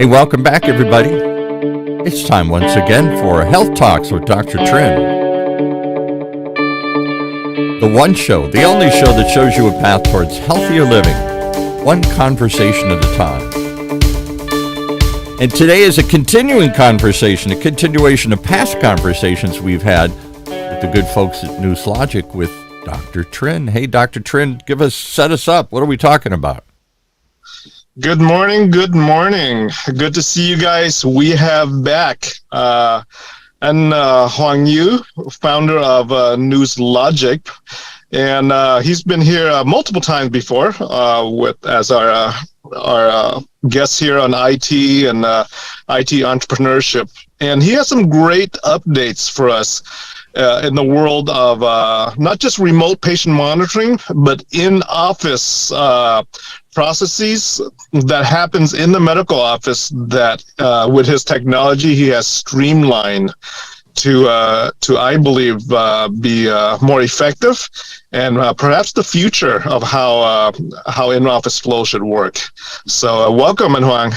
Hey, welcome back, everybody. It's time once again for Health Talks with Dr. TRINH. The one show, the only show that shows you a path towards healthier living, one conversation at a time. And today is a continuing conversation, a continuation of past conversations we've had with the good folks at NousLogic with Dr. TRINH. Hey, Dr. TRINH, set us up. What are we talking about? Good morning. Good to see you guys. We have back and Huang Yu, founder of NousLogic, and he's been here multiple times before as our guest here on IT and IT entrepreneurship, and he has some great updates for us in the world of not just remote patient monitoring, but in-office processes that happens in the medical office that with his technology he has streamlined to I believe be more effective and perhaps the future of how in-office flow should work. So welcome, Huang.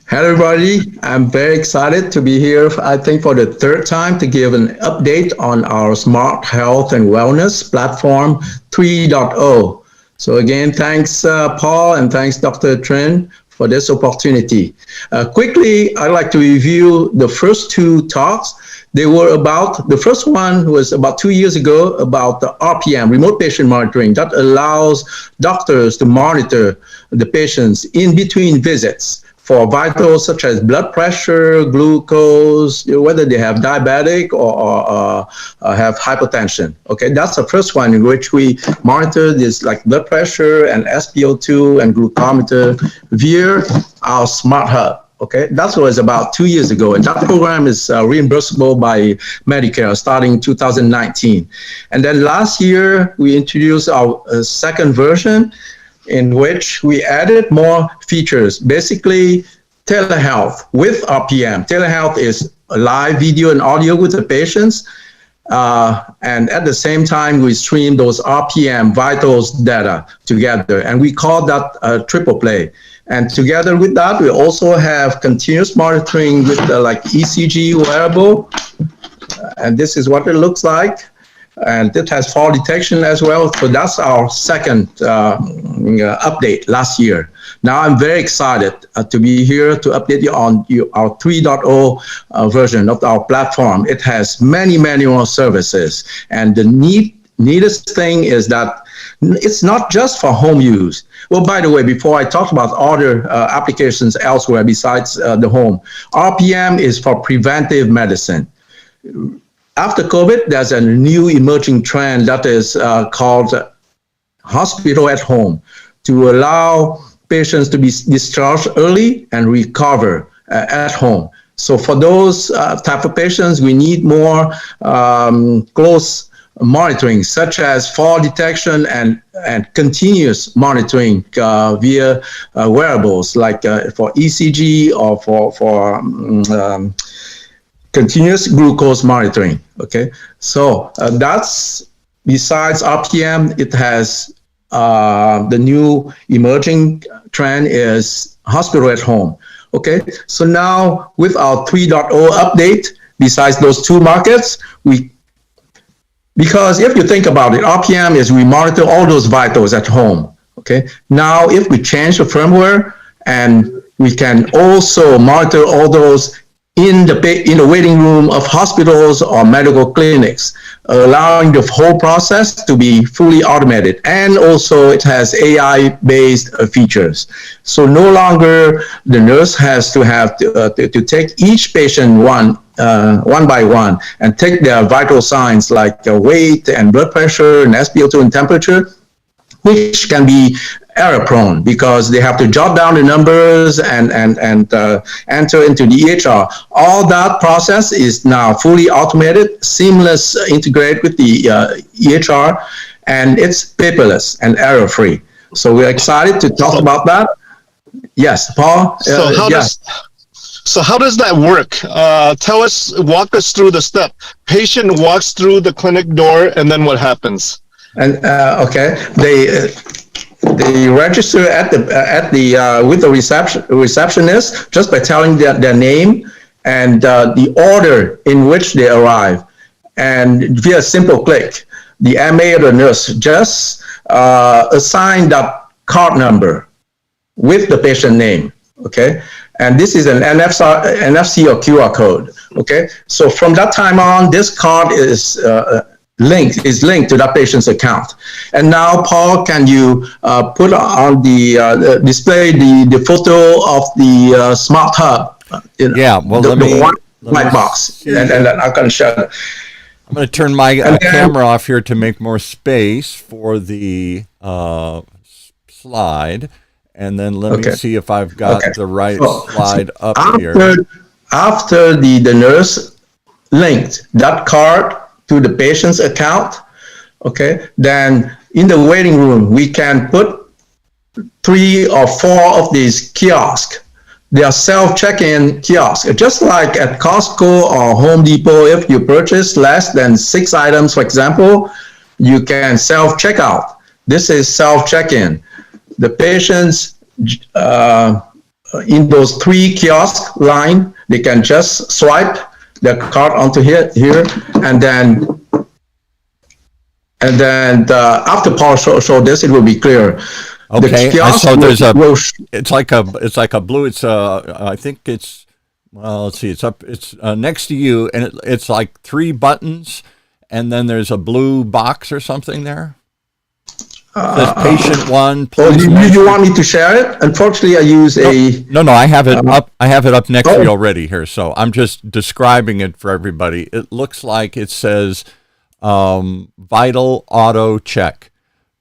Hello, everybody. I'm very excited to be here, I think, for the third time to give an update on our smart health and wellness platform 3.0. So again, thanks, Paul, and thanks, Dr. TRINH, for this opportunity. Quickly, I'd like to review the first two talks. They were about, the first one was about 2 years ago about the RPM, remote patient monitoring, that allows doctors to monitor the patients in between visits for vitals such as blood pressure, glucose, whether they have diabetic or have hypertension. Okay, that's the first one in which we monitor this like blood pressure and SpO2 and glucometer via our smart hub. Okay, that was about 2 years ago, and that program is reimbursable by Medicare starting 2019. And then last year we introduced our second version, in which we added more features, basically telehealth with RPM. Telehealth is a live video and audio with the patients, and at the same time, we stream those RPM vitals data together, and we call that triple play. And together with that, we also have continuous monitoring with like ECG wearable, and this is what it looks like. And it has fall detection as well. So that's our second update last year. Now I'm very excited to be here to update you on our 3.0 version of our platform. It has many more services. And the neatest thing is that it's not just for home use. Well, by the way, before I talk about other applications elsewhere besides the home, RPM is for preventive medicine. After COVID, there's a new emerging trend that is called hospital at home, to allow patients to be discharged early and recover at home. So for those type of patients, we need more close monitoring, such as fall detection and continuous monitoring via wearables, like for ECG or for continuous glucose monitoring. Okay, so that's, besides RPM, it has the new emerging trend is hospital at home. Okay, so now with our 3.0 update, besides those two markets, because if you think about it, RPM is we monitor all those vitals at home. Okay, now if we change the firmware, and we can also monitor all those in the waiting room of hospitals or medical clinics, allowing the whole process to be fully automated. And also it has AI-based features. So no longer the nurse has to have to take each patient one by one and take their vital signs like weight and blood pressure and SpO2 and temperature, which can be error prone because they have to jot down the numbers and enter into the EHR. All that process is now fully automated, seamless, integrated with the EHR, and it's paperless and error free. So we're excited to talk about that. Yes, Paul? So how does that work? Walk us through the step. Patient walks through the clinic door, and then what happens? And okay, They register at the with the receptionist just by telling their name and the order in which they arrive, and via a simple click, the MA or the nurse just assign that card number with the patient name. Okay, and this is an NFC or QR code. Okay, so from that time on, this card is linked to that patient's account. And now, Paul, can you put on the display the photo of the smart hub? Yeah, well, let me white box, and I'm going to show it. I'm going to turn my camera off here to make more space for the slide, and then let me see if I've got the right slide up here. After the nurse linked that card to the patient's account, okay, then in the waiting room, we can put 3 or 4 of these kiosks. They are self-check-in kiosks, just like at Costco or Home Depot. If you purchase less than 6 items, for example, you can self-checkout. This is self-check-in. The patients in those 3 kiosk line, they can just swipe the card onto here, and then after Paul show this, it will be clear. Okay, so there's it's like a blue. It's I think it's, well, let's see. It's up. It's next to you, and it's like 3 buttons, and then there's a blue box or something there. It says patient 1. You want me to share it? Unfortunately, I use No, I have it up. I have it up next to you already here. So I'm just describing it for everybody. It looks like it says vital auto check.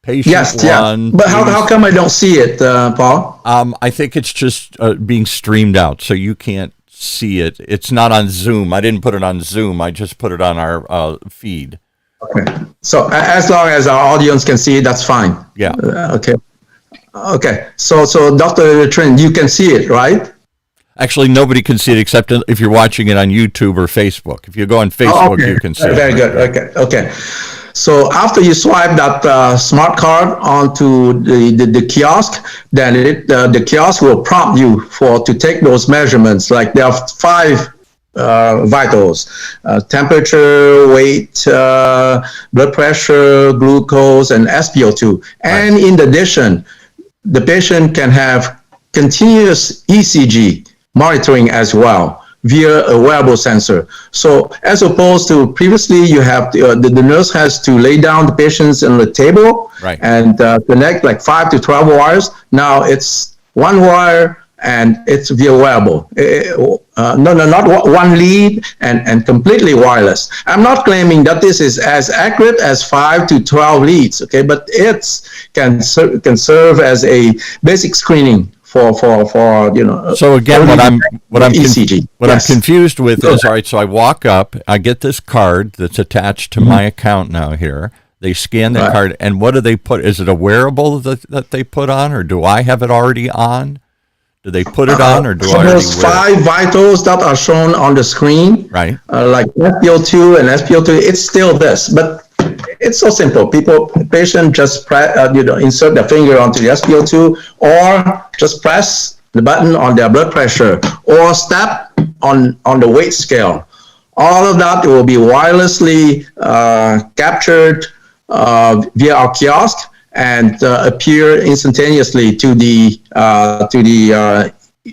Patient 1. But how come I don't see it, Paul? I think it's just being streamed out, so you can't see it. It's not on Zoom. I didn't put it on Zoom. I just put it on our feed. Okay. So as long as our audience can see it, that's fine. Yeah. Okay. So Dr. TRINH, you can see it, right? Actually, nobody can see it except if you're watching it on YouTube or Facebook. If you go on Facebook, you can see it. Very good. Okay. So after you swipe that smart card onto the kiosk, then the kiosk will prompt you to take those measurements. Like there are 5 vitals: temperature, weight, blood pressure, glucose, and SpO2. And in addition, the patient can have continuous ECG monitoring as well via a wearable sensor. So as opposed to previously, you have the nurse has to lay down the patients on the table and connect like 5 to 12 wires. Now it's 1 wire and it's via wearable. Not one lead and completely wireless. I'm not claiming that this is as accurate as 5 to 12 leads, okay? But it can serve as a basic screening for So again, what I'm confused with is, all right, so I walk up, I get this card that's attached to my account now here. They scan the card, and what do they put? Is it a wearable that they put on, or do I have it already on? Do they put it on, or do I already those 5 vitals that are shown on the screen, right? Like SpO2 and SpO2, it's still this, but it's so simple. Patient just insert their finger onto the SpO2, or just press the button on their blood pressure, or step on the weight scale. All of that will be wirelessly captured via our kiosk and appear instantaneously to the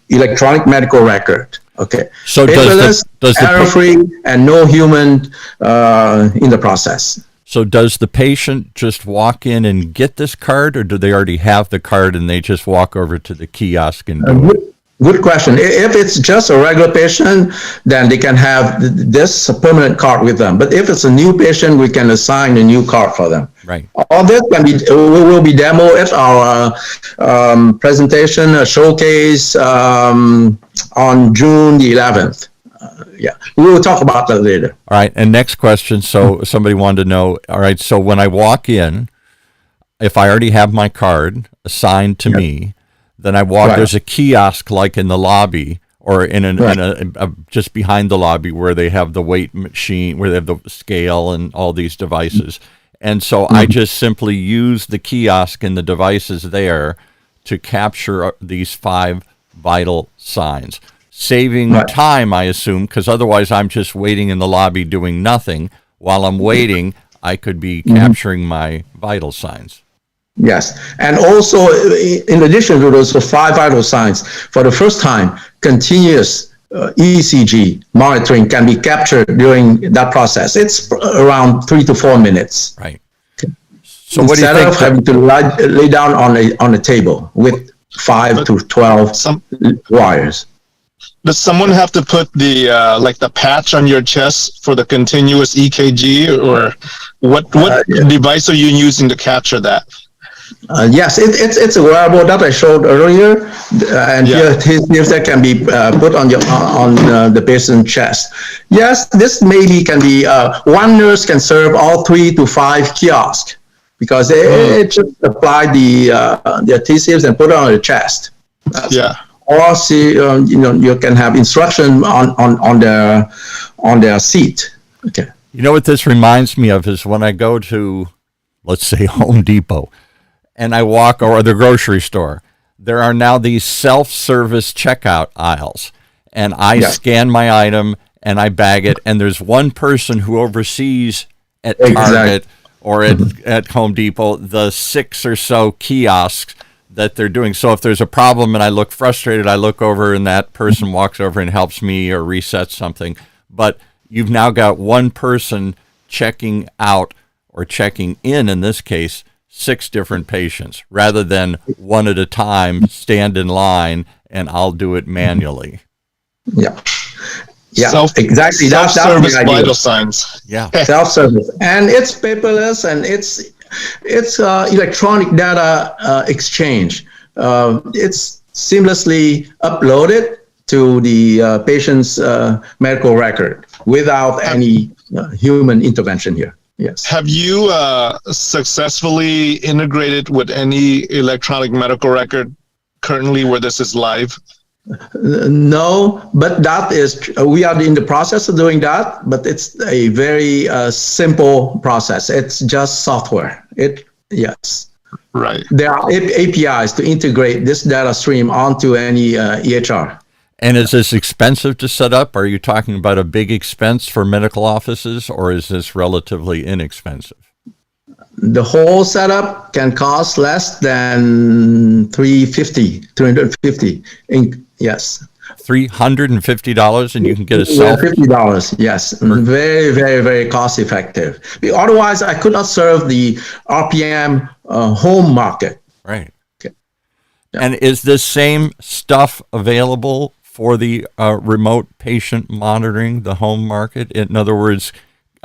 electronic medical record. Okay. So paperless, error-free, and no human in the process. So does the patient just walk in and get this card, or do they already have the card and they just walk over to the kiosk and do it? Good question. If it's just a regular patient, then they can have this permanent card with them. But if it's a new patient, we can assign a new card for them. Right. All this will be demoed at our presentation, a showcase on June the 11th. We will talk about that later. All right. And next question. So somebody wanted to know, all right, so when I walk in, if I already have my card assigned to me, then I walk, there's a kiosk like in the lobby or in a just behind the lobby where they have the weight machine, where they have the scale and all these devices. And so I just simply use the kiosk and the devices there to capture these 5 vital signs, saving time, I assume, because otherwise I'm just waiting in the lobby doing nothing. While I'm waiting, I could be capturing my vital signs. Yes. And also, in addition to those 5 vital signs, for the first time, continuous ECG monitoring can be captured during that process. It's around 3 to 4 minutes. Right. So what do you think? Instead of having to lay down on a table with 5 to 12 wires. Does someone have to put the like the patch on your chest for the continuous EKG, or what device are you using to capture that? Yes, it's a wearable that I showed earlier, and here's that can be put on the patient's chest. Yes, this maybe can be one nurse can serve all 3 to 5 kiosks because it just apply the adhesives and put it on the chest. Or see, you can have instruction on their seat. Okay. You know what this reminds me of is when I go to, let's say, Home Depot, and I walk, or the grocery store, there are now these self-service checkout aisles, and I scan my item and I bag it, and there's one person who oversees at Target or at Home Depot the 6 or so kiosks that they're doing. So if there's a problem and I look frustrated, I look over and that person walks over and helps me or resets something. But you've now got one person checking out or checking in this case, 6 different patients rather than one at a time, stand in line, and I'll do it manually. Yeah, exactly. Self-service vital signs. Yeah, self-service, and it's paperless, and it's electronic data exchange. It's seamlessly uploaded to the patient's medical record without any human intervention here. Yes. Have you successfully integrated with any electronic medical record currently where this is live? No, but we are in the process of doing that, but it's a very simple process. It's just software. Right. There are APIs to integrate this data stream onto any EHR. And is this expensive to set up? Are you talking about a big expense for medical offices, or is this relatively inexpensive? The whole setup can cost less than $350. Yes. $350, and you can get a self. $50. Yes, very, very, very cost effective. Otherwise, I could not serve the RPM home market. Right. Okay. Yeah. And is this same stuff available for the remote patient monitoring, the home market? In other words,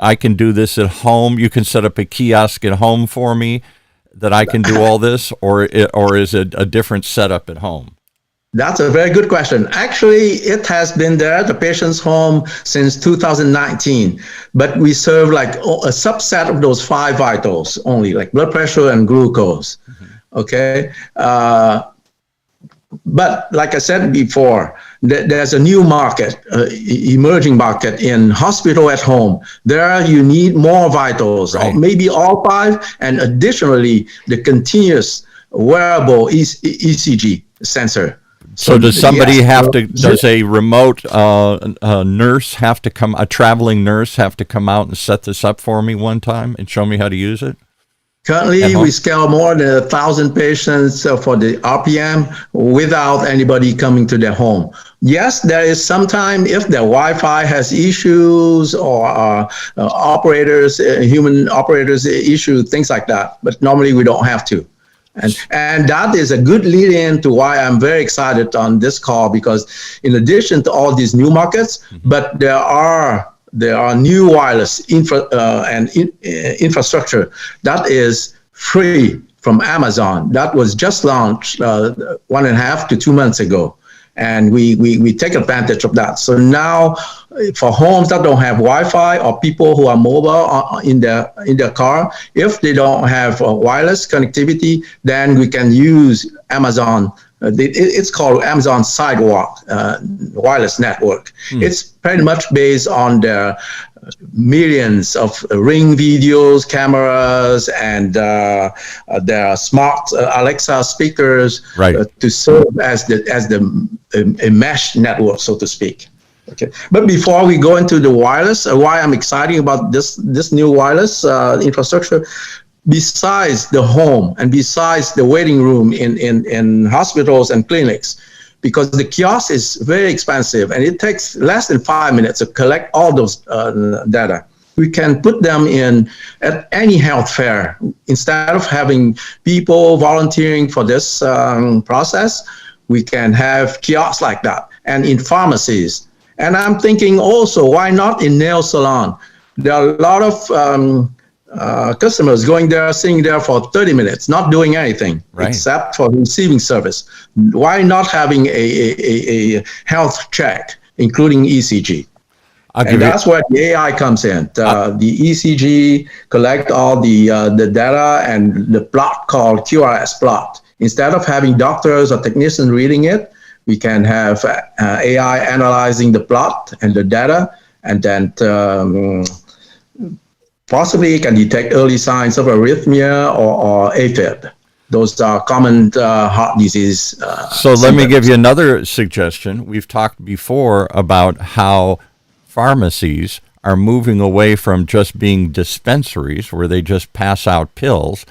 I can do this at home. You can set up a kiosk at home for me that I can do all this, or is it a different setup at home? That's a very good question. Actually, it has been there, the patient's home, since 2019. But we serve like a subset of those 5 vitals only, like blood pressure and glucose. Okay. But like I said before, there's a new market, emerging market in hospital at home. There you need more vitals, maybe all 5, and additionally, the continuous wearable ECG sensor. So does somebody does a remote nurse have to come, a traveling nurse have to come out and set this up for me one time and show me how to use it? Currently, we scale more than 1,000 patients for the RPM without anybody coming to their home. Yes, there is sometime if the Wi-Fi has issues or human operators issue, things like that. But normally we don't have to. And that is a good lead-in to why I'm very excited on this call, because in addition to all these new markets, but there are new wireless infrastructure that is free from Amazon. That was just launched 1.5 to 2 months ago. And we take advantage of that. So now for homes that don't have Wi-Fi or people who are mobile in their car, if they don't have wireless connectivity, then we can use Amazon. It's called Amazon Sidewalk wireless network. It's pretty much based on their millions of Ring videos, cameras, and there are smart Alexa speakers Right. to serve as a mesh network, so to speak. Okay, but before we go into the wireless, why I'm excited about this new wireless infrastructure, besides the home and besides the waiting room in hospitals and clinics, because the kiosk is very expensive and it takes less than 5 minutes to collect all those data. We can put them in at any health fair. Instead of having people volunteering for this process, we can have kiosks like that, and in pharmacies. And I'm thinking also, why not in nail salon? There are a lot of customers going there, sitting there for 30 minutes, not doing anything except for receiving service. Why not having a health check, including ECG? And that's where the AI comes in. The ECG collect all the data and the plot called QRS plot. Instead of having doctors or technicians reading it, we can have AI analyzing the plot and the data, and then possibly can detect early signs of arrhythmia or AFib. Those are common heart disease So let me give you another suggestion. We've talked before about how pharmacies are moving away from just being dispensaries where they just pass out pills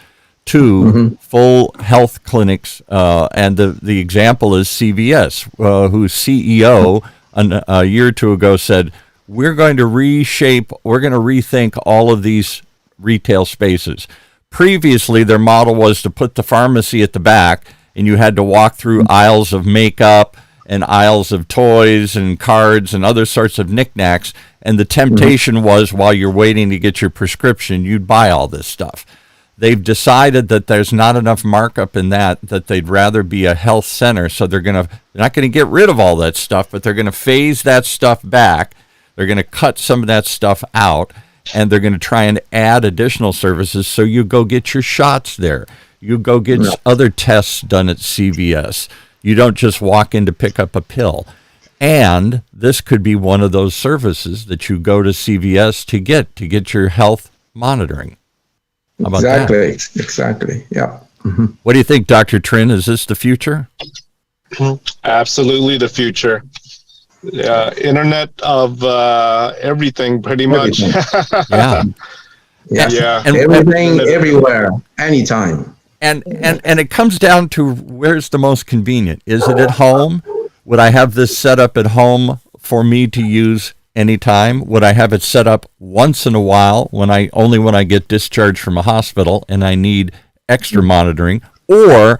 to full health clinics, and the example is CVS, whose CEO a year or two ago said, we're going to rethink all of these retail spaces. Previously, their model was to put the pharmacy at the back, and you had to walk through aisles of makeup and aisles of toys and cards and other sorts of knickknacks, and the temptation was, while you're waiting to get your prescription, you'd buy all this stuff. They've decided that there's not enough markup in that they'd rather be a health center. So they're not going to get rid of all that stuff, but they're going to phase that stuff back. They're going to cut some of that stuff out, and they're going to try and add additional services. So you go get your shots there. You go get other tests done at CVS. You don't just walk in to pick up a pill. And this could be one of those services that you go to CVS to get your health monitoring. How about that? Exactly. Yeah. What do you think, Dr. TRINH? Is this the future? Absolutely the future. Internet of everything, pretty much. Yeah. And everything, everywhere, anytime. And it comes down to where's the most convenient. Is it at home? Would I have this set up at home for me to use anytime? Would I have it set up once in a while when I get discharged from a hospital and I need extra monitoring? Or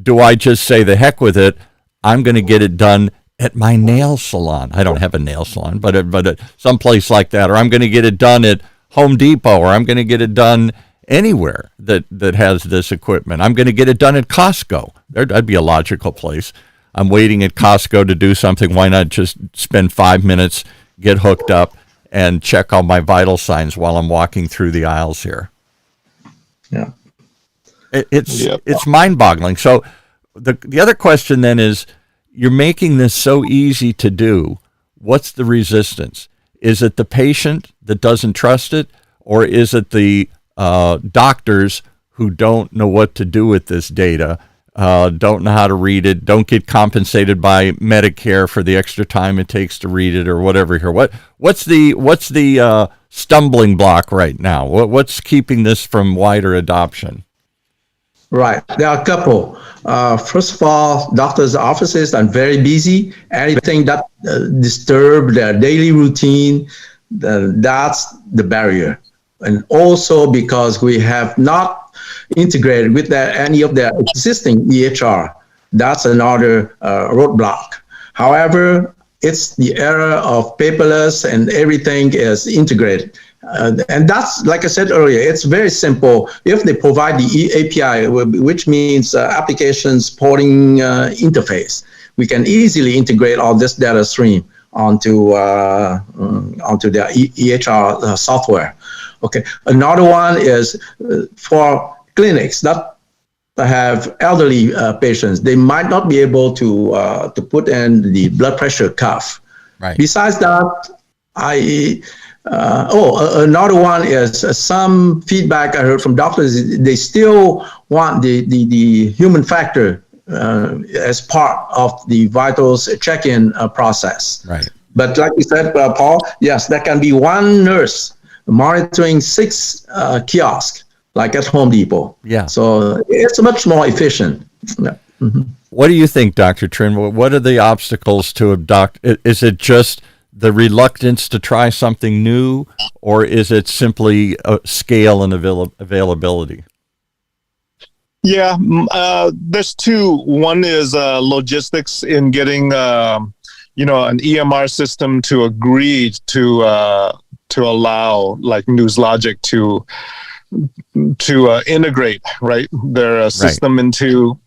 do I just say the heck with it? I'm going to get it done at my nail salon. I don't have a nail salon, but at some place like that. Or I'm going to get it done at Home Depot, or I'm going to get it done anywhere that has this equipment. I'm going to get it done at Costco. That'd be a logical place. I'm waiting at Costco to do something. Why not just spend 5 minutes, get hooked up, and check all my vital signs while I'm walking through the aisles here? Yeah. It's mind-boggling. So the other question then is, you're making this so easy to do. What's the resistance? Is it the patient that doesn't trust it, or is it the doctors who don't know what to do with this data, don't know how to read it, don't get compensated by Medicare for the extra time it takes to read it, or whatever here? What's the stumbling block right now? What's keeping this from wider adoption? Right. There are a couple. First of all, doctors' offices are very busy. Anything that disturb their daily routine, that's the barrier. And also because we have not integrated with any of their existing EHR, that's another roadblock. However, it's the era of paperless and everything is integrated. And that's, like I said earlier, it's very simple. If they provide the API, which means application supporting interface, we can easily integrate all this data stream onto their EHR software. Okay. Another one is for clinics that have elderly patients. They might not be able to put in the blood pressure cuff. Right. Besides that, Another one is some feedback I heard from doctors. They still want the human factor as part of the vitals check-in process. Right. But like you said, Paul, yes, there can be one nurse monitoring 6 kiosks, like at Home Depot. Yeah. So it's much more efficient. Yeah. Mm-hmm. What do you think, Dr. Trin? What are the obstacles to adopt? Is it just the reluctance to try something new, or is it simply scale and availability? Yeah, there's two. One is logistics in getting, an EMR system to agree to allow like NousLogic to integrate their system into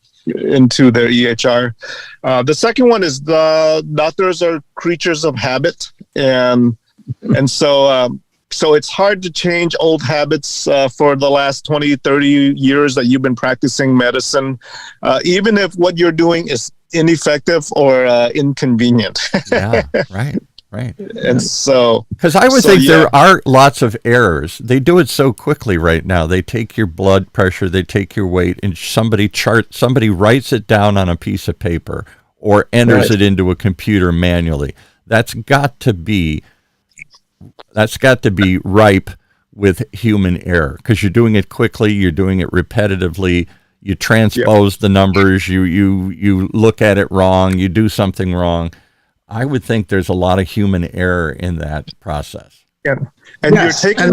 their EHR. The second one is the doctors are creatures of habit, and so it's hard to change old habits for the last 20, 30 years that you've been practicing medicine, even if what you're doing is ineffective or inconvenient. Yeah, right. And so, because I would think there are lots of errors. They do it so quickly right now. They take your blood pressure, they take your weight, and somebody writes it down on a piece of paper or enters it into a computer manually. That's got to be ripe with human error, because you're doing it quickly, you're doing it repetitively, you transpose the numbers, you look at it wrong, you do something wrong. I would think there's a lot of human error in that process. Yeah, and yes. You're taking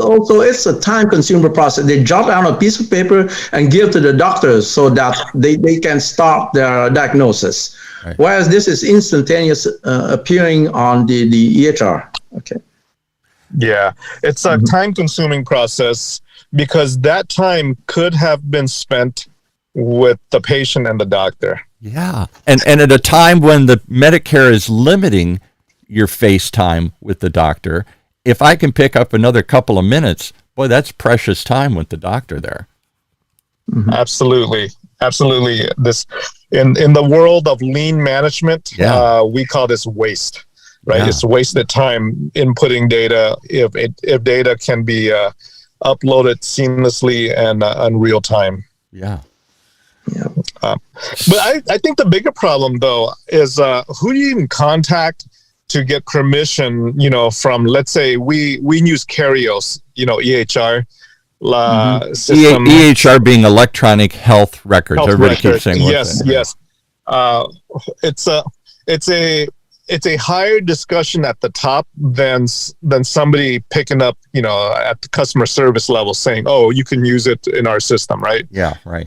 also it's a time-consuming process. They jot down a piece of paper and give to the doctors so that they can start their diagnosis. Right. Whereas this is instantaneous, appearing on the EHR. Okay. Yeah, it's a time-consuming process because that time could have been spent with the patient and the doctor. Yeah, and at a time when the Medicare is limiting your face time with the doctor, if I can pick up another couple of minutes, boy, that's precious time with the doctor there. Mm-hmm. Absolutely. This in the world of lean management, we call this waste, right? Yeah. It's wasted time inputting data if data can be uploaded seamlessly and in real time. Yeah. Yeah. But I think the bigger problem, though, is who do you even contact to get permission, from, let's say, we use Carios, EHR system. EHR being electronic health records. Everybody keeps saying yes. It's a higher discussion at the top than somebody picking up, at the customer service level saying, "Oh, you can use it in our system," right? Yeah, right.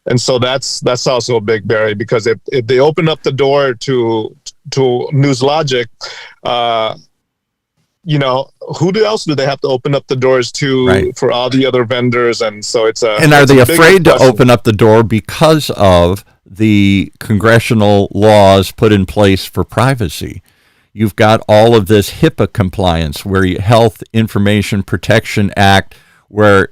And so that's also a big barrier, because if they open up the door to NousLogic, who else do they have to open up the doors to for all the other vendors? And so and are they afraid to open up the door because of the congressional laws put in place for privacy? You've got all of this HIPAA compliance, where Health Information Protection Act, where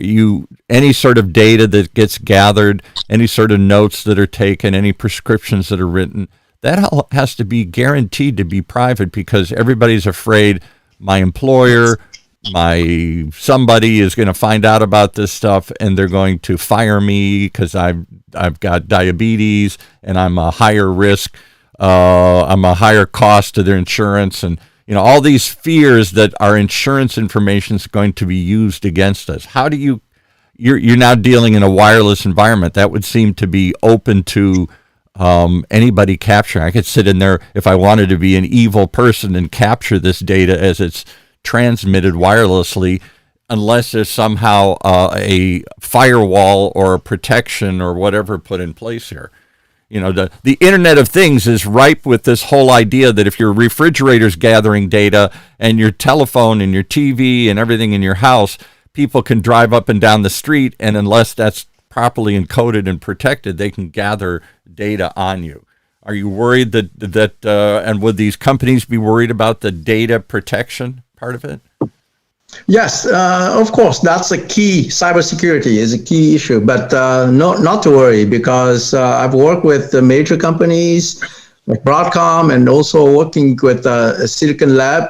any sort of data that gets gathered, any sort of notes that are taken, any prescriptions that are written, that all has to be guaranteed to be private, because everybody's afraid my employer, somebody is going to find out about this stuff and they're going to fire me because I've got diabetes and I'm a higher risk, I'm a higher cost to their insurance, and all these fears that our insurance information is going to be used against us. How do you're now dealing in a wireless environment that would seem to be open to anybody capturing. I could sit in there if I wanted to be an evil person and capture this data as it's transmitted wirelessly, unless there's somehow a firewall or a protection or whatever put in place here. The Internet of Things is ripe with this whole idea that if your refrigerator's gathering data and your telephone and your TV and everything in your house, people can drive up and down the street, and unless that's properly encoded and protected, they can gather data on you. Are you worried that and would these companies be worried about the data protection part of it? Yes, of course, that's a key. Cybersecurity is a key issue, but not to worry, because I've worked with the major companies like Broadcom, and also working with Silicon Lab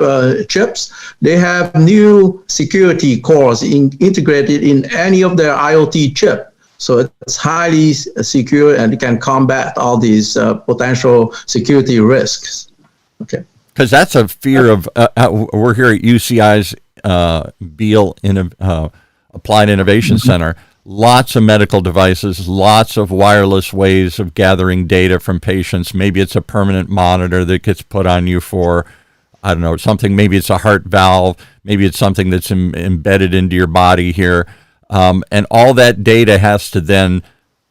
chips. They have new security cores integrated in any of their IoT chip. So it's highly secure and can combat all these potential security risks. Okay. Because that's a fear of, we're here at UCI's Beal Applied Innovation Center. Lots of medical devices, lots of wireless ways of gathering data from patients. Maybe it's a permanent monitor that gets put on you for, I don't know, something. Maybe it's a heart valve. Maybe it's something that's embedded into your body here. And all that data has to then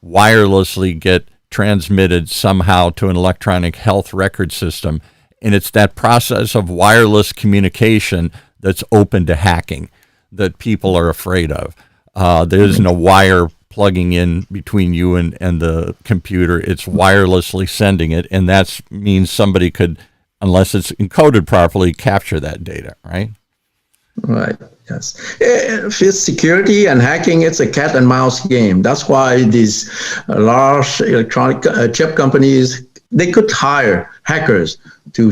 wirelessly get transmitted somehow to an electronic health record system. And it's that process of wireless communication that's open to hacking that people are afraid of. There isn't a wire plugging in between you and the computer. It's wirelessly sending it, and that means somebody could, unless it's encoded properly, capture that data, right? Right, yes. If it's security and hacking, it's a cat and mouse game. That's why these large electronic chip companies, they could hire hackers to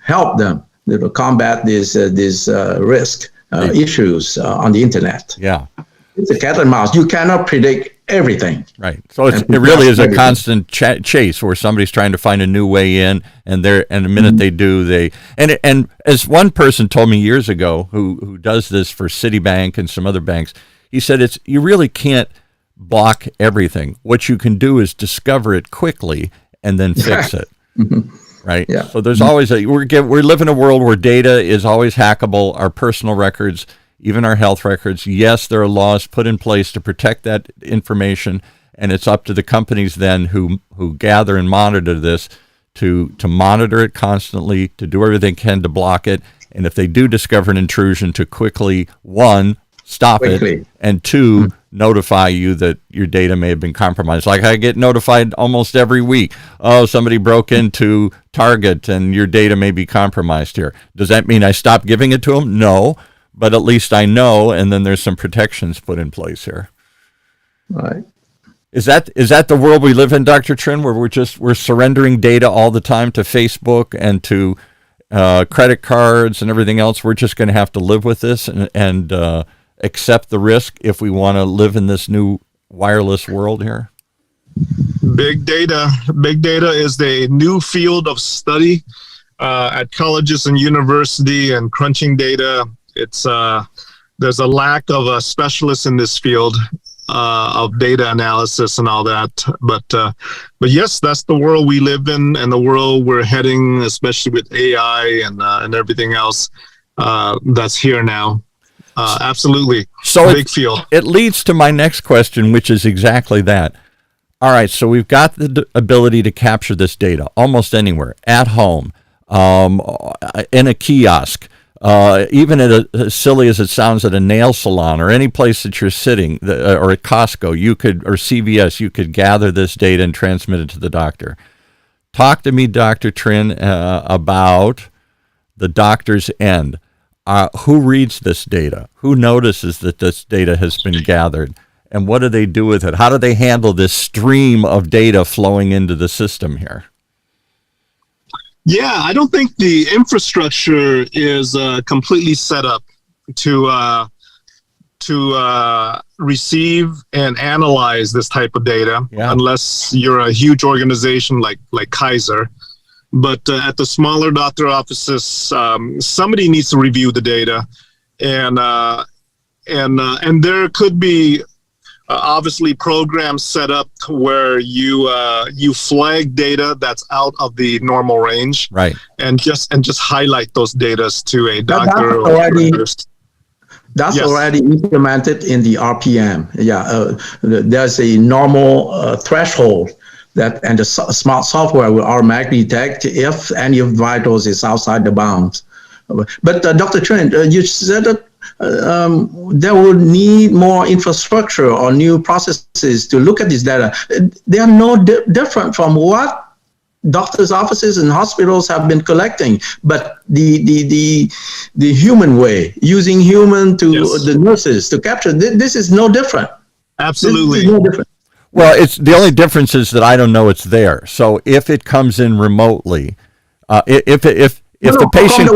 help them combat these risk issues on the internet. Yeah. It's a cat and mouse. You cannot predict everything. Right. So it really is a constant chase where somebody's trying to find a new way in, and the minute they do, and as one person told me years ago who does this for Citibank and some other banks, he said you really can't block everything. What you can do is discover it quickly and then fix it. Right. Yeah. So there's always we live in a world where data is always hackable. Our personal records, even our health records. Yes, there are laws put in place to protect that information, and it's up to the companies then who gather and monitor this to monitor it constantly, to do everything they can to block it, and if they do discover an intrusion, to quickly, one, stop it, and two, notify you that your data may have been compromised. Like I get notified almost every week. Oh, somebody broke into Target and your data may be compromised here. Does that mean I stop giving it to them? No. But at least I know, and then there's some protections put in place here. Right. Is that the world we live in, Dr. Trin, where we're surrendering data all the time to Facebook and to credit cards and everything else? We're just going to have to live with this and accept the risk if we want to live in this new wireless world here? Big data is the new field of study at colleges and university, and crunching data. It's there's a lack of specialists in this field of data analysis and all that. But yes, that's the world we live in, and the world we're heading, especially with AI and everything else that's here now. Absolutely. So big field. It leads to my next question, which is exactly that. All right, so we've got the ability to capture this data almost anywhere, at home, in a kiosk, even at as silly as it sounds, at a nail salon or any place that you're sitting, or at Costco, or CVS, you could gather this data and transmit it to the doctor. Talk to me, Dr. Trin, about the doctor's end. Who reads this data? Who notices that this data has been gathered? And what do they do with it? How do they handle this stream of data flowing into the system here? Yeah, I don't think the infrastructure is completely set up to receive and analyze this type of data, unless you're a huge organization like Kaiser. But at the smaller doctor offices, somebody needs to review the data, and there could be obviously programs set up where you flag data that's out of the normal range, right? And just highlight those data to a doctor or nurse. That's already implemented in the RPM. Yeah, there's a normal threshold and the smart software will automatically detect if any of vitals is outside the bounds. But Dr. Trin, you said that there will need more infrastructure or new processes to look at this data. They are no different from what doctors' offices and hospitals have been collecting, but the human way, using human to the nurses to capture, this is no different. Absolutely. This is no different. Well, it's the only difference is that I don't know it's there. So if it comes in remotely, if the patient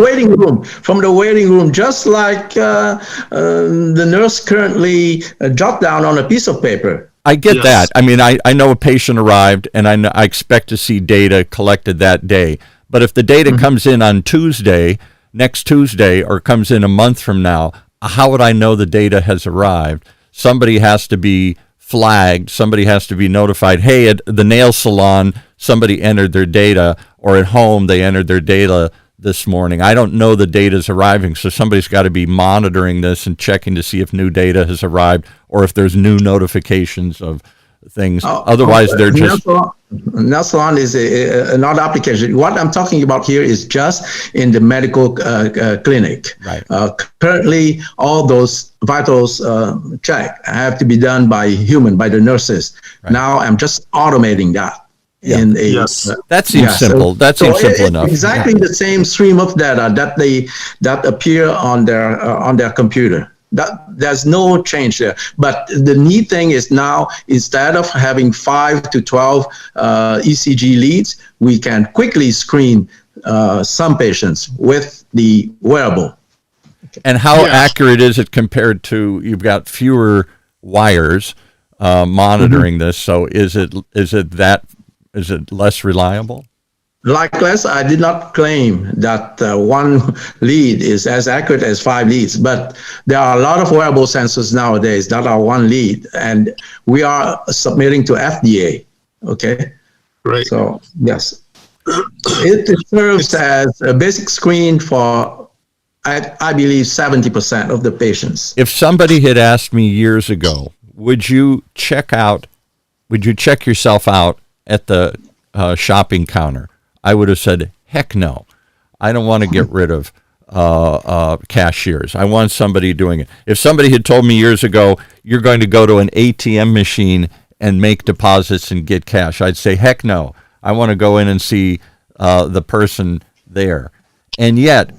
from the waiting room, just like the nurse currently jot down on a piece of paper. I get that. I mean, I know a patient arrived, and I expect to see data collected that day. But if the data comes in on Tuesday, next Tuesday, or comes in a month from now, how would I know the data has arrived? Somebody has to be flagged. Somebody has to be notified, hey, at the nail salon, somebody entered their data, or at home, they entered their data this morning. I don't know the data is arriving, so somebody's got to be monitoring this and checking to see if new data has arrived or if there's new notifications of things. Otherwise, they're just... Nail salon is another application. What I'm talking about here is just in the medical clinic. Right. Currently, all those vitals check have to be done by the nurses. Right. Now I'm just automating that. Yeah. That seems simple. That seems simple enough. Exactly the same stream of data that appear on their computer. There's no change there. But the neat thing is now, instead of having 5 to 12 ECG leads, we can quickly screen some patients with the wearable. And how accurate is it compared to, you've got fewer wires monitoring this? So is it less reliable? Likewise, I did not claim that one lead is as accurate as 5 leads, but there are a lot of wearable sensors nowadays that are one lead, and we are submitting to FDA. Okay. Right. So yes, it serves as a basic screen for, I believe, 70% of the patients. If somebody had asked me years ago, would you check yourself out at the shopping counter, I would have said, heck no. I don't want to get rid of cashiers. I want somebody doing it. If somebody had told me years ago, you're going to go to an ATM machine and make deposits and get cash, I'd say, heck no. I want to go in and see the person there. And yet,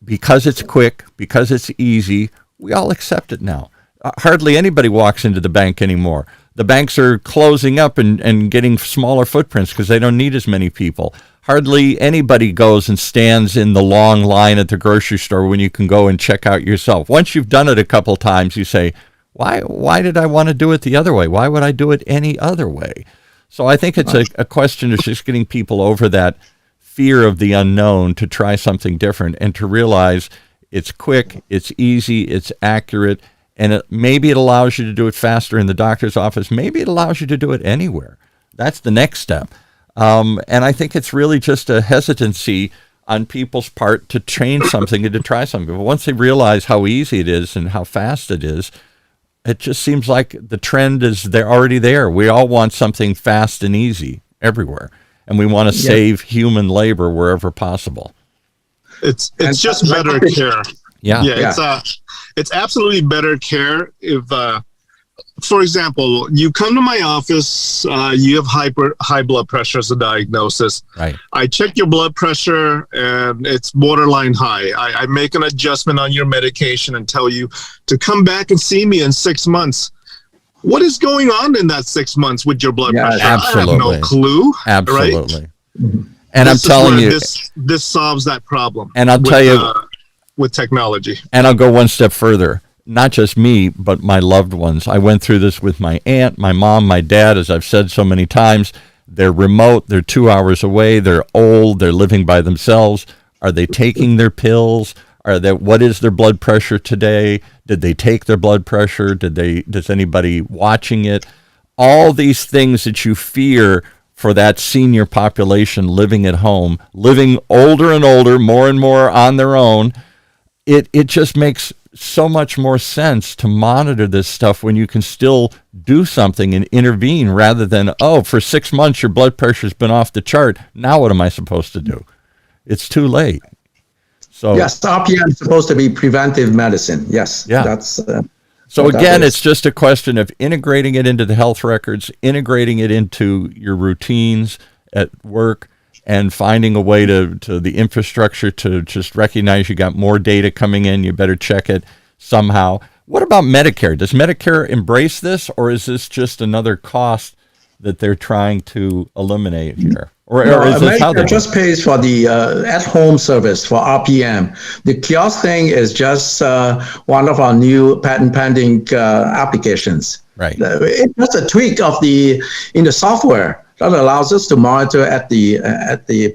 because it's quick, because it's easy, we all accept it now. Hardly anybody walks into the bank anymore. The banks are closing up and getting smaller footprints because they don't need as many people. Hardly anybody goes and stands in the long line at the grocery store when you can go and check out yourself. Once you've done it a couple times, you say, why did I want to do it the other way? Why would I do it any other way? So I think it's a question of just getting people over that fear of the unknown to try something different and to realize it's quick, it's easy, it's accurate, and maybe it allows you to do it faster in the doctor's office. Maybe it allows you to do it anywhere. That's the next step. And I think it's really just a hesitancy on people's part to change something and to try something. But once they realize how easy it is and how fast it is, it just seems like the trend is they're already there. We all want something fast and easy everywhere, and we want to save human labor wherever possible. It's just better care. It's absolutely better care if, for example, you come to my office, you have high blood pressure as a diagnosis. Right. I check your blood pressure and it's borderline high. I make an adjustment on your medication and tell you to come back and see me in 6 months. What is going on in that 6 months with your blood pressure? Absolutely. I have no clue. Absolutely. Right? And I'm telling you, this solves that problem. And I'll tell you, with technology. And I'll go one step further. Not just me, but my loved ones. I went through this with my aunt, my mom, my dad, as I've said so many times. They're remote. They're 2 hours away. They're old. They're living by themselves. Are they taking their pills? What is their blood pressure today? Did they take their blood pressure? Does anybody watching it? All these things that you fear for that senior population living at home, living older and older, more and more on their own. It just makes so much more sense to monitor this stuff when you can still do something and intervene rather than, for 6 months your blood pressure's been off the chart. Now what am I supposed to do? It's too late. So yes, RPM is supposed to be preventive medicine. Yes. Yeah. That's so again, it's just a question of integrating it into the health records, integrating it into your routines at work, and finding a way to the infrastructure to just recognize you got more data coming in, you better check it somehow. What about Medicare? Does Medicare embrace this, or is this just another cost that they're trying to eliminate here? Or is this America how they just pays for the at-home service for RPM. The kiosk thing is just one of our new patent pending applications. Right. It's just a tweak of in the software that allows us to monitor at the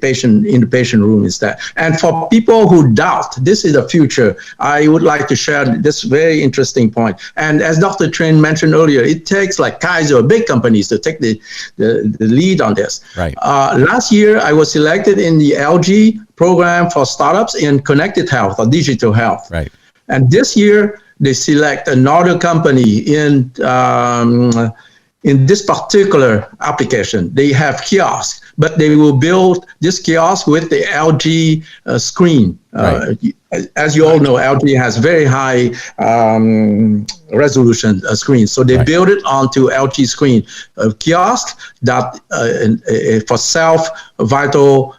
patient in the patient room instead. And for people who doubt this is the future, I would like to share this very interesting point. And as Dr. TRINH mentioned earlier, it takes like Kaiser, big companies, to take the lead on this. Right. Last year, I was selected in the LG program for startups in connected health or digital health. Right. And this year, they select another company in this particular application. They have kiosks, but they will build this kiosk with the LG screen. Right. As you all know, LG has very high resolution screen. So they build it onto LG screen. A kiosk that for self-vital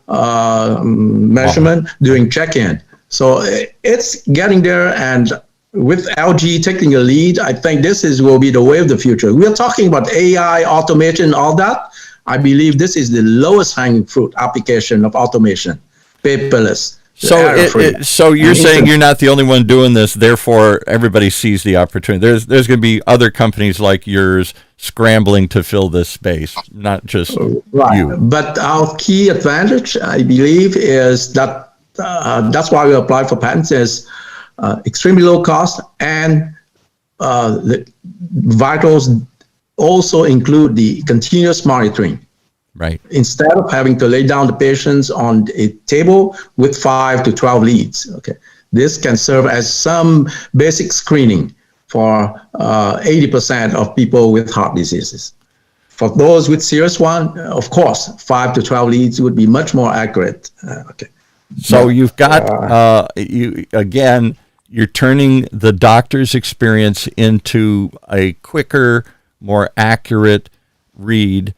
measurement during check-in. So it's getting there, and with LG taking a lead, I think this will be the way of the future. We're talking about AI, automation, all that. I believe this is the lowest hanging fruit application of automation, paperless. So you're saying you're not the only one doing this, therefore everybody sees the opportunity. There's going to be other companies like yours scrambling to fill this space, not just you. But our key advantage, I believe, is that that's why we apply for patents, is extremely low cost, and the vitals also include the continuous monitoring. Right. Instead of having to lay down the patients on a table with 5 to 12 leads. Okay. This can serve as some basic screening for 80% of people with heart diseases. For those with serious one, of course, 5 to 12 leads would be much more accurate. Okay. So you've got you're turning the doctor's experience into a quicker, more accurate read,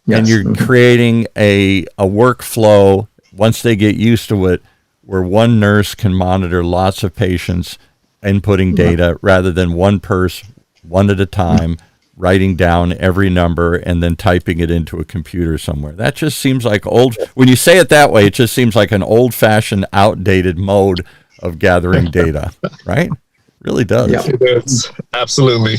and you're creating a workflow, once they get used to it, where one nurse can monitor lots of patients, inputting data, rather than one person, one at a time, writing down every number and then typing it into a computer somewhere. That just seems like when you say it that way, it just seems like an old-fashioned, outdated mode of gathering data, right? Really does. Yeah, it is. Absolutely.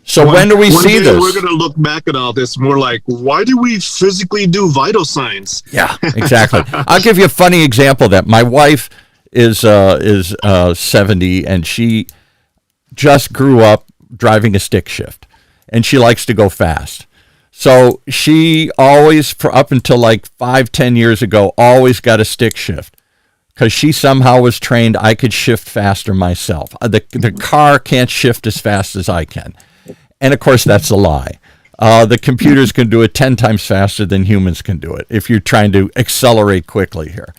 So when do we see this? We're going to look back at all this more like, why do we physically do vital signs? Yeah, exactly. I'll give you a funny example of that. My wife is 70, and she just grew up driving a stick shift, and she likes to go fast. So she always, up until like 5-10 years ago, always got a stick shift, because she somehow was trained I could shift faster myself. The car can't shift as fast as I can. And of course, that's a lie. The computers can do it 10 times faster than humans can do it if you're trying to accelerate quickly here.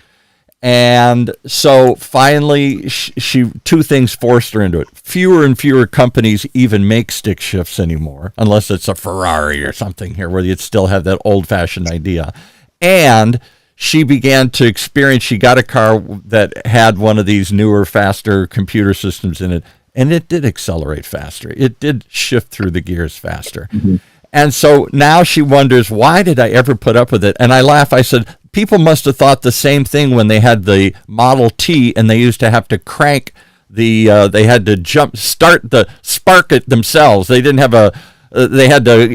And so finally, she two things forced her into it. Fewer and fewer companies even make stick shifts anymore, unless it's a Ferrari or something here where you'd still have that old-fashioned idea. And she began to experience, she got a car that had one of these newer, faster computer systems in it, and it did accelerate faster. It did shift through the gears faster. Mm-hmm. And so now she wonders, why did I ever put up with it? And I laugh. I said, people must have thought the same thing when they had the Model T and they used to have to crank they had to spark it themselves. They didn't have they had to,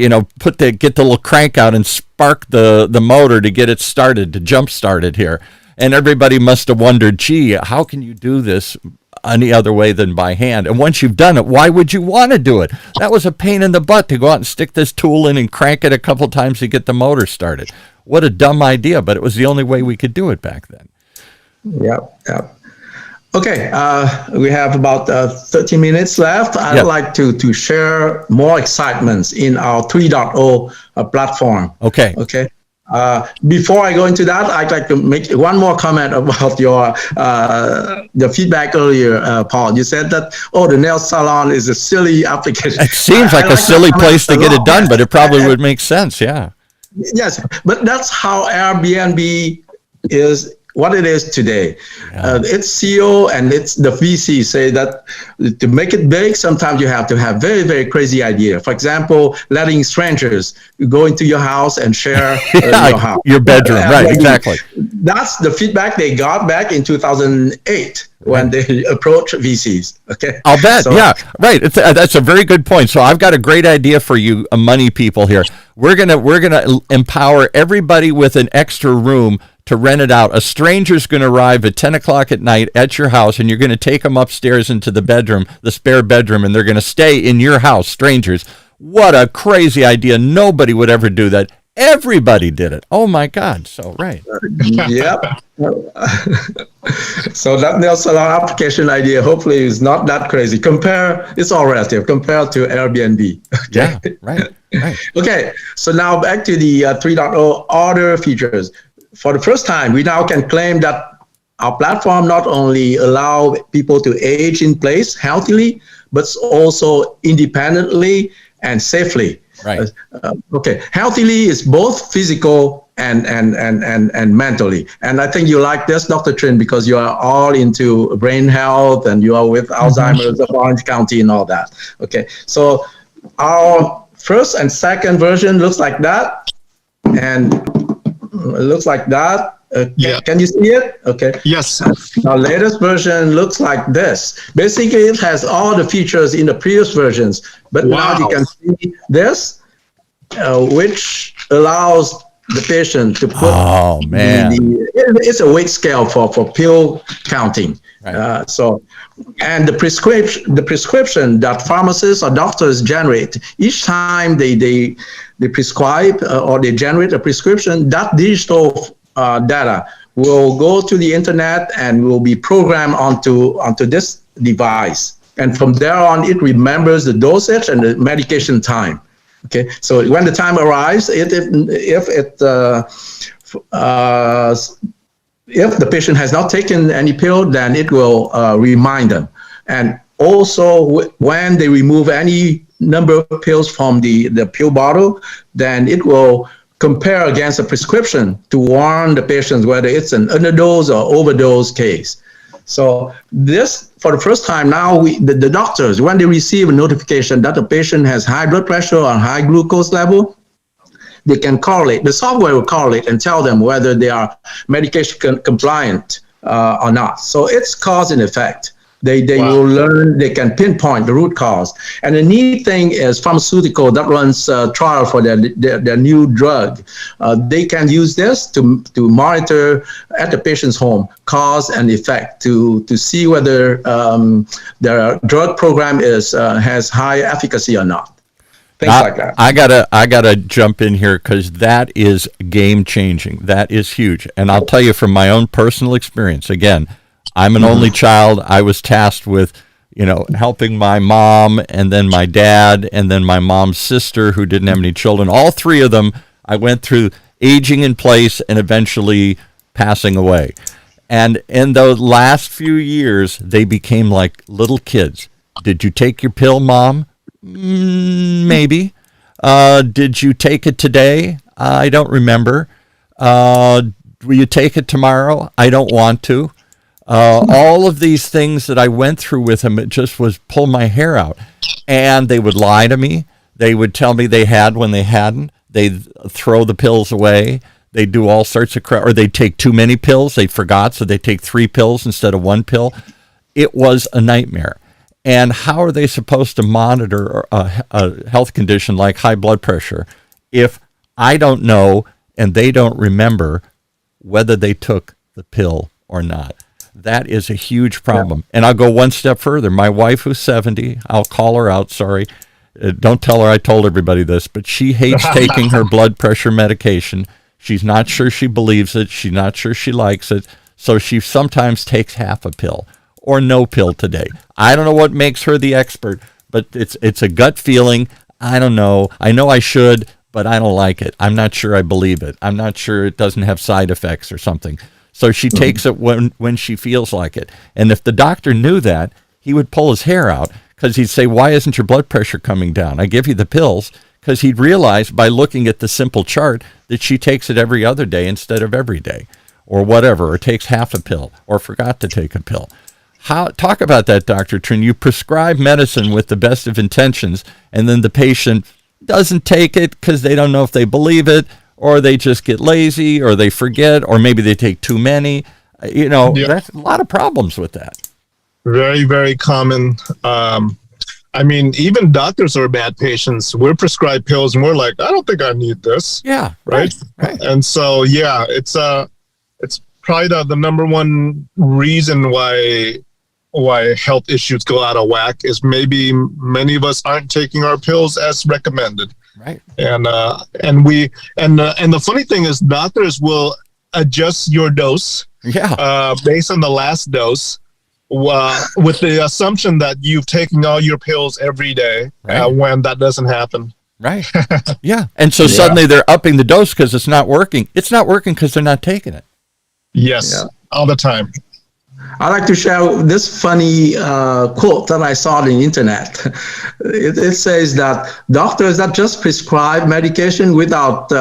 get the little crank out and spark the motor to get it started, to jump start it here. And everybody must have wondered, gee, how can you do this any other way than by hand? And once you've done it, why would you want to do it? That was a pain in the butt to go out and stick this tool in and crank it a couple times to get the motor started. What a dumb idea, but it was the only way we could do it back then. Yep. Okay, we have about 13 minutes left. I'd like to share more excitements in our 3.0 platform. Okay. Before I go into that, I'd like to make one more comment about the feedback earlier, Paul. You said that, the nail salon is a silly application. It seems like a silly place to get it done, but it probably would make sense, yeah. Yes, but that's how Airbnb is what it is today. Its CEO and it's the VC say that to make it big, sometimes you have to have very, very crazy idea. For example, letting strangers go into your house and share your house. Your bedroom, right, exactly. That's the feedback they got back in 2008 when they approached VCs. Okay, I'll bet. Yeah, right. That's a very good point. So I've got a great idea for you, money people here. We're gonna empower everybody with an extra room to rent it out. A stranger's going to arrive at 10 o'clock at night at your house, and you're going to take them upstairs into the bedroom, the spare bedroom, and they're going to stay in your house, strangers. What a crazy idea. Nobody would ever do that. Everybody did it. Oh, my God. So, right. Yep. So that's an application idea. Hopefully it's not that crazy. It's all relative compared to Airbnb. Okay? Yeah, right. Okay, so now back to the 3.0 other features. For the first time, we now can claim that our platform not only allow people to age in place healthily, but also independently and safely. Right. Okay, healthily is both physical and mentally. And I think you like this, Dr. TRINH, because you are all into brain health and you are with Alzheimer's of Orange County and all that. Okay, so our first and second version looks like that. And it looks like that. Can you see it? Okay. Yes. Our latest version looks like this. Basically, it has all the features in the previous versions, but now you can see this, which allows the patient to put. Oh man! It's a weight scale for pill counting. Right. And the prescription that pharmacists or doctors generate each time they prescribe or they generate a prescription, that digital data will go to the internet and will be programmed onto this device. And from there on, it remembers the dosage and the medication time. Okay, so when the time arrives, if the patient has not taken any pill, then it will remind them. And also, when they remove any number of pills from the pill bottle, then it will compare against a prescription to warn the patients whether it's an underdose or overdose case. So this, for the first time now, the doctors, when they receive a notification that a patient has high blood pressure or high glucose level, they can correlate. The software will correlate and tell them whether they are medication compliant or not. So it's cause and effect. They will learn, they can pinpoint the root cause. And the neat thing is pharmaceutical that runs trial for their new drug. They can use this to monitor at the patient's home cause and effect to see whether their drug program has high efficacy or not. Things like that. I gotta jump in here because that is game changing. That is huge. And I'll tell you from my own personal experience, again, I'm an only child. I was tasked with, helping my mom and then my dad and then my mom's sister who didn't have any children. All three of them, I went through aging in place and eventually passing away. And in the last few years, they became like little kids. Did you take your pill, Mom? Maybe. Did you take it today? I don't remember. Will you take it tomorrow? I don't want to. All of these things that I went through with them, it just was pull my hair out. And they would lie to me. They would tell me they had when they hadn't. They'd throw the pills away. They'd do all sorts of crap. Or they'd take too many pills. They forgot, so they'd take 3 pills instead of 1 pill. It was a nightmare. And how are they supposed to monitor a health condition like high blood pressure if I don't know and they don't remember whether they took the pill or not? That is a huge problem. Yeah. And I'll go one step further. My wife, who's 70, I'll call her out, sorry. Don't tell her I told everybody this, but she hates taking her blood pressure medication. She's not sure she believes it. She's not sure she likes it. So she sometimes takes half a pill or no pill today. I don't know what makes her the expert, but it's a gut feeling. I don't know. I know I should, but I don't like it. I'm not sure I believe it. I'm not sure it doesn't have side effects or something. So she takes it when she feels like it. And if the doctor knew that, he would pull his hair out because he'd say, why isn't your blood pressure coming down? I give you the pills, because he'd realize by looking at the simple chart that she takes it every other day instead of every day. or whatever, or takes half a pill, or forgot to take a pill. Talk about that, Dr. Trin. You prescribe medicine with the best of intentions, and then the patient doesn't take it because they don't know if they believe it, or they just get lazy, or they forget, or maybe they take too many. That's a lot of problems with that. Very, very common. Even doctors are bad patients. We're prescribed pills, and we're like, I don't think I need this. Yeah, right. And so, it's probably the number one reason why health issues go out of whack is maybe many of us aren't taking our pills as recommended. Right. And the funny thing is, doctors will adjust your dose. Yeah. Based on the last dose, with the assumption that you've taken all your pills every day, right. When that doesn't happen. Right. Yeah. And so suddenly they're upping the dose because it's not working. It's not working because they're not taking it. Yes. All the time. I like to share this funny quote that I saw on the internet. It says that doctors that just prescribe medication without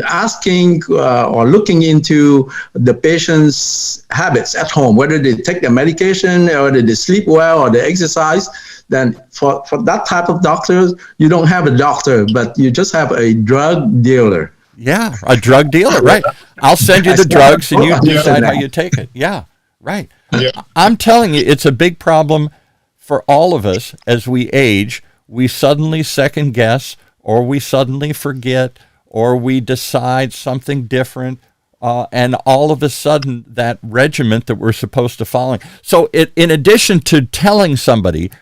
asking or looking into the patient's habits at home, whether they take the medication or whether they sleep well or they exercise, then for that type of doctors, you don't have a doctor, but you just have a drug dealer. Yeah, a drug dealer, right. I'll send you the drugs and you decide how you take it. Yeah. Right. Yeah. I'm telling you, it's a big problem for all of us as we age. We suddenly second guess, or we suddenly forget, or we decide something different. And all of a sudden, that regiment that we're supposed to follow. So in addition to telling somebody,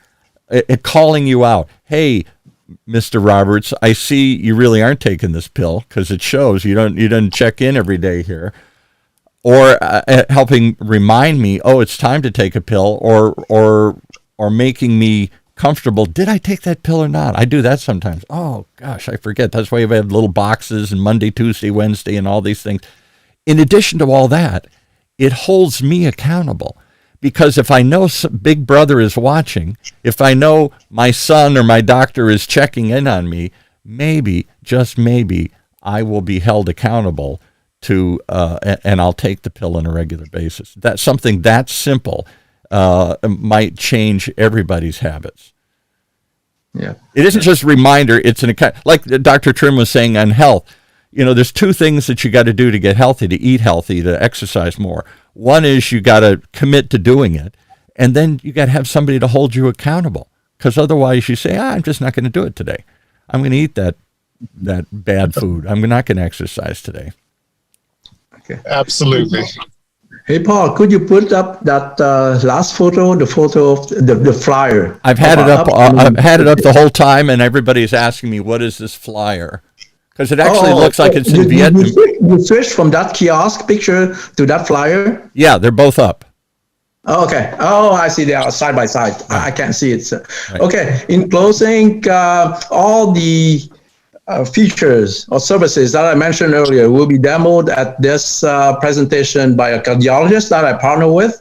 calling you out, hey, Mr. Roberts, I see you really aren't taking this pill because it shows you don't check in every day here. Or helping remind me, it's time to take a pill, or making me comfortable. Did I take that pill or not? I do that sometimes. Oh gosh, I forget. That's why we have little boxes and Monday, Tuesday, Wednesday, and all these things. In addition to all that, it holds me accountable, because if I know Big Brother is watching, if I know my son or my doctor is checking in on me, maybe, just maybe, I will be held accountable to, and I'll take the pill on a regular basis. That's something that simple might change everybody's habits. Yeah, it isn't just a reminder. It's an account, like Dr. Trim was saying on health. There's two things that you got to do to get healthy: to eat healthy, to exercise more. One is you got to commit to doing it, and then you got to have somebody to hold you accountable. Because otherwise, you say, I'm just not going to do it today. I'm going to eat that bad food. I'm not going to exercise today. Okay. Absolutely. Hey, Paul, could you put up that last photo, the photo of the flyer? I've had it up. I've had it up the whole time, and everybody's asking me, what is this flyer? Because it actually looks like it's in Vietnam. You switched from that kiosk picture to that flyer? Yeah, they're both up. Oh, okay. Oh, I see. They are side by side. I can't see it. Right. Okay. In closing, all the features or services that I mentioned earlier will be demoed at this presentation by a cardiologist that I partner with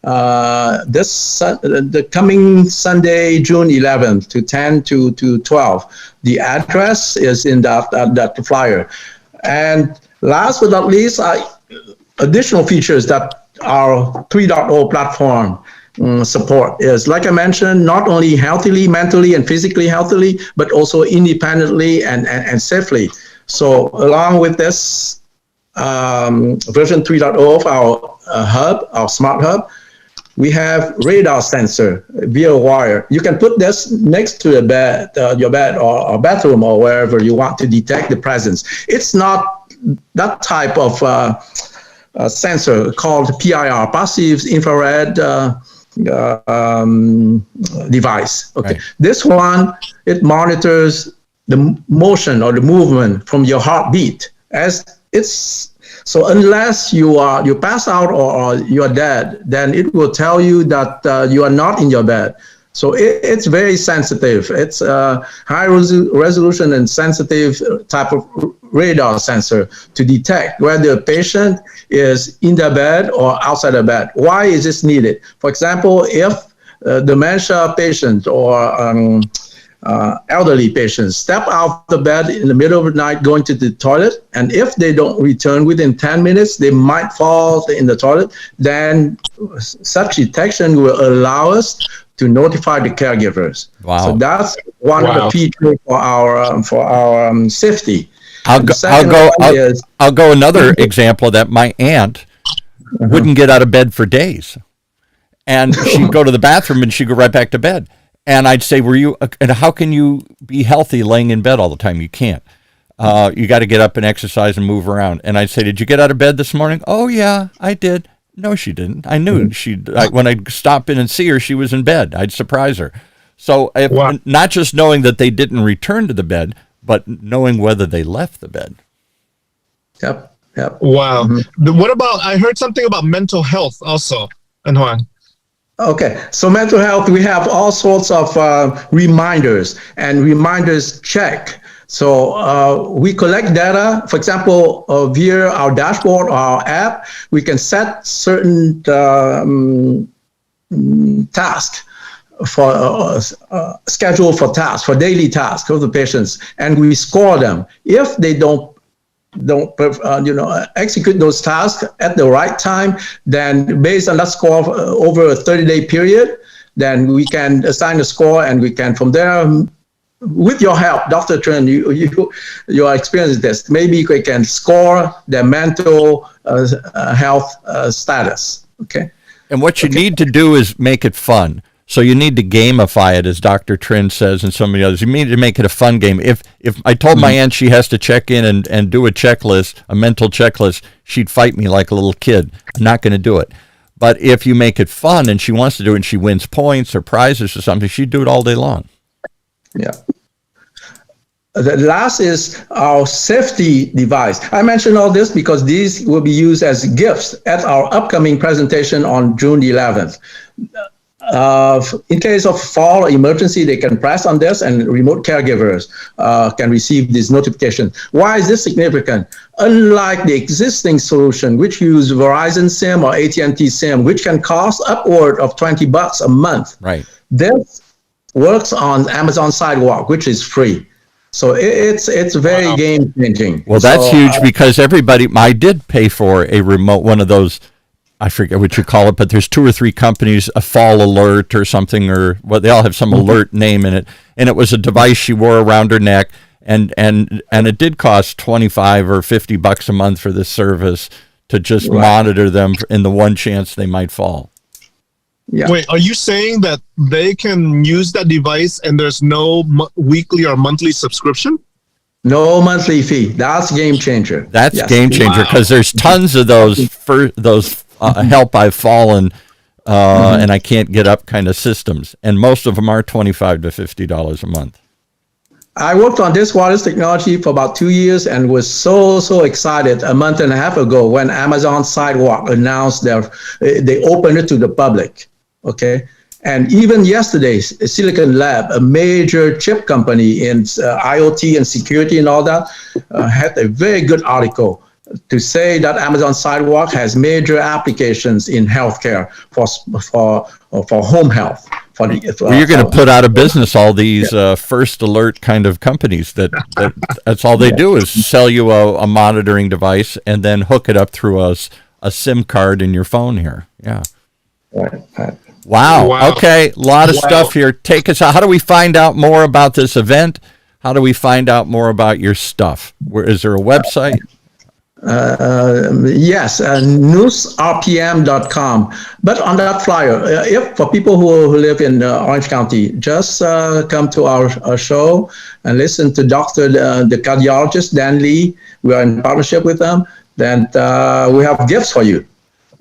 the coming Sunday, June 11th to 10 to 12. The address is in that flyer. And last but not least, additional features that our 3.0 platform support is, like I mentioned, not only healthily, mentally, and physically healthily, but also independently and safely. So along with this version 3.0 of our hub, our smart hub, we have radar sensor via wire. You can put this next to the bed, your bed or bathroom or wherever you want to detect the presence. It's not that type of sensor called PIR, passive infrared device. Okay, right. This one, it monitors the motion or the movement from your heartbeat. So unless you pass out or you're dead, then it will tell you that you are not in your bed. So it's very sensitive. It's a high resolution and sensitive type of radar sensor to detect whether the patient is in the bed or outside the bed. Why is this needed? For example, if dementia patient or elderly patients step out of the bed in the middle of the night going to the toilet, and if they don't return within 10 minutes, they might fall in the toilet. Then such detection will allow us to notify the caregivers. Wow. So that's one of the features for our safety. I'll go another example that my aunt wouldn't get out of bed for days. And she'd go to the bathroom and she'd go right back to bed. And I'd say, and how can you be healthy laying in bed all the time? You can't. You got to get up and exercise and move around. And I'd say, did you get out of bed this morning? Oh, yeah, I did. No, she didn't. I knew when I'd stop in and see her, she was in bed. I'd surprise her. So not just knowing that they didn't return to the bed, but knowing whether they left the bed. Yep. Wow. What about, I heard something about mental health also, and Juan. Okay, so mental health, we have all sorts of reminders, and reminders check. So we collect data, for example, via our dashboard or our app, we can set certain tasks for schedule for tasks, for daily tasks of the patients, and we score them. If they don't execute those tasks at the right time, then based on that score over a 30-day period, then we can assign a score, and we can from there, with your help, Dr. Trin, you are experiencing this. Maybe we can score their mental health status. Okay. And what you need to do is make it fun. So you need to gamify it, as Dr. Trin says, and so many others. You need to make it a fun game. If I told my aunt she has to check in and do a checklist, a mental checklist, she'd fight me like a little kid. I'm not going to do it. But if you make it fun and she wants to do it and she wins points or prizes or something, she'd do it all day long. Yeah. The last is our safety device. I mentioned all this because these will be used as gifts at our upcoming presentation on June 11th. In case of fall or emergency, they can press on this and remote caregivers can receive this notification. Why is this significant? Unlike the existing solution, which use Verizon SIM or AT&T SIM, which can cost upward of $20 a month. Right. This works on Amazon Sidewalk, which is free. So it's very game changing. Well, that's huge because I did pay for a remote, one of those, I forget what you call it, but there's 2 or 3 companies, a fall alert or something, or they all have some alert name in it. And it was a device she wore around her neck, and it did cost $25 or $50 a month for this service to just monitor them in the one chance they might fall. Yeah. Wait, are you saying that they can use that device and there's no weekly or monthly subscription? No monthly fee. That's game changer. That's game changer because there's tons of those help I've fallen and I can't get up kind of systems, and most of them are $25 to $50 a month. I worked on this wireless technology for about 2 years and was so excited a month and a half ago when Amazon Sidewalk announced they opened it to the public. Okay. And even yesterday, Silicon Lab, a major chip company in IoT and security and all that, had a very good article to say that Amazon Sidewalk has major applications in healthcare for home health. You're going to put out of business all these first alert kind of companies that's all they do is sell you a monitoring device and then hook it up through a SIM card in your phone here. Yeah. Right. Wow. Okay. A lot of stuff here. Take us out. How do we find out more about this event? How do we find out more about your stuff? Is there a website? Yes, newsrpm.com. But on that flyer, if for people who live in Orange County, just come to our show and listen to the cardiologist, Dan Lee. We are in partnership with them. Then we have gifts for you.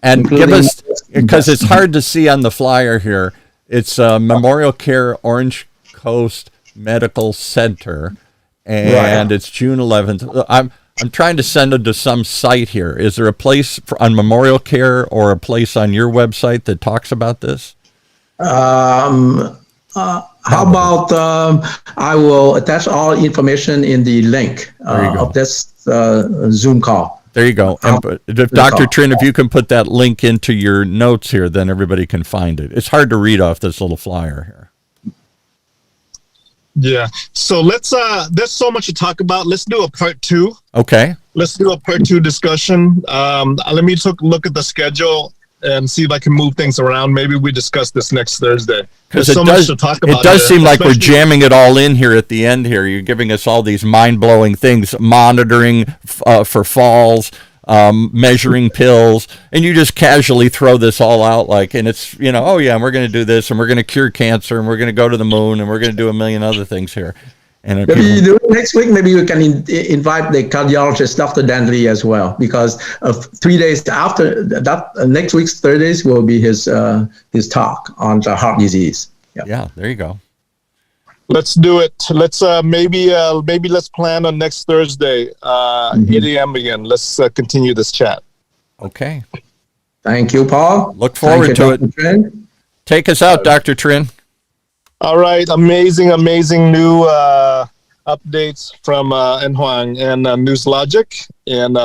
And give us, because it's hard to see on the flyer here, it's Memorial Care Orange Coast Medical Center, and it's June 11th. I'm trying to send it to some site here. Is there a place on Memorial Care or a place on your website that talks about this? How about I will attach all information in the link of this Zoom call. There you go. And if Dr. Trin, if you can put that link into your notes here, then everybody can find it. It's hard to read off this little flyer here. Yeah. So there's so much to talk about. Let's do a part 2. Okay. Let's do a part 2 discussion. Let me look at the schedule and see if I can move things around. Maybe we discuss this next Thursday. Because There's so much to talk about. It does here, seem like we're especially- jamming it all in here at the end here. You're giving us all these mind-blowing things, monitoring for falls, measuring pills, and you just casually throw this all out like, and it's, oh yeah, and we're going to do this, and we're going to cure cancer, and we're going to go to the moon, and we're going to do a million other things here. And Maybe you do it next week. Maybe we can invite the cardiologist, Dr. Danley, as well, because 3 days after that, next week's Thursdays will be his talk on the heart disease. Yeah, there you go. Let's do it. Let's maybe let's plan on next Thursday, 8 a.m. again. Let's continue this chat. Okay. Thank you, Paul. Look forward to it. Dr. Trin. Take us out, Dr. Trin. All right, amazing new updates from Huang and NousLogic, and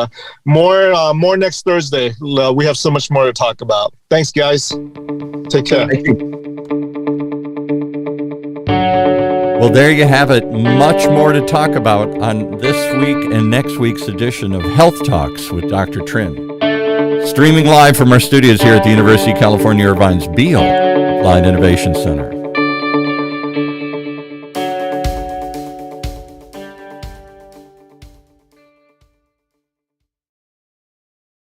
more next Thursday. We have so much more to talk about. Thanks, guys. Take care. Thank you. Well, there you have it. Much more to talk about on this week and next week's edition of Health Talks with Dr. Trin. Streaming live from our studios here at the University of California, Irvine's Beale Applied Innovation Center.